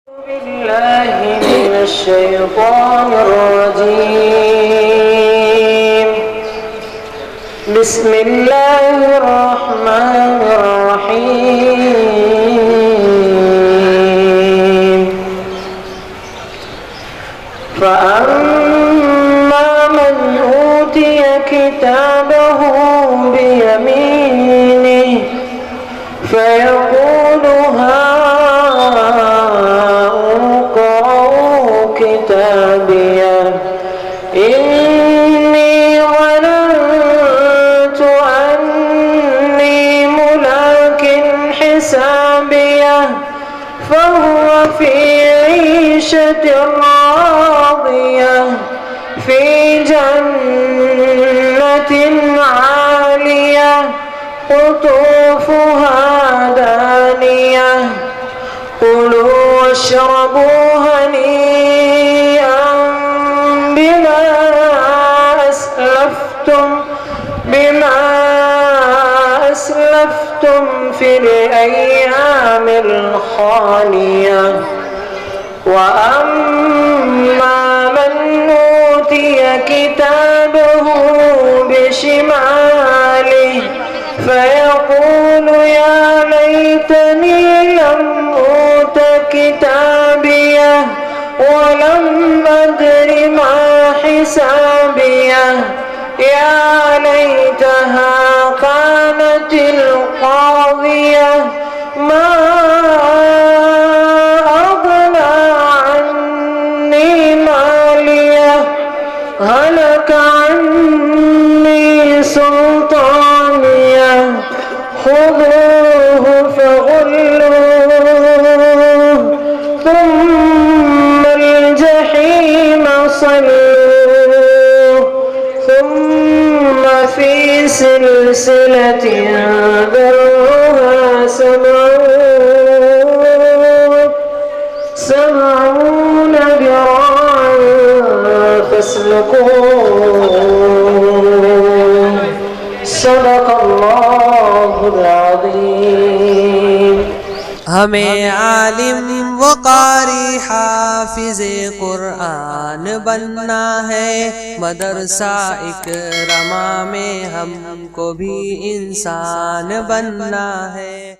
بالله من الشيطان الرجيم. بسم الله الرحمن الرحيم. فأما من أوتي كتابه بيمينه فيقول هاؤم اقرءوا كتابيه إني ظننت أني ملاق حسابيه فهو في عيشة راضية في جنة عالية قطوفها دانية كلوا واشربوا هنيئا بما أسلفتم في الأيام الخالية. وأما من أوتي كتابه بشماله فيقول يا ليتني لم أوت كتابيه ولم أدر ما حسابيه يا ليتها كانت القاضية ما أغنى عني ماليه هلك عني سلطانيه خذوه فغلوه ثم الجحيم صلوه ثم في سلسلة ذرعها 70 ذراعا فاسلكوه. صدق الله العظيم. हमें आलिम व कारी हाफिज कुरान बनना है, मदरसा इकरमा में हमको भी इंसान बनना है।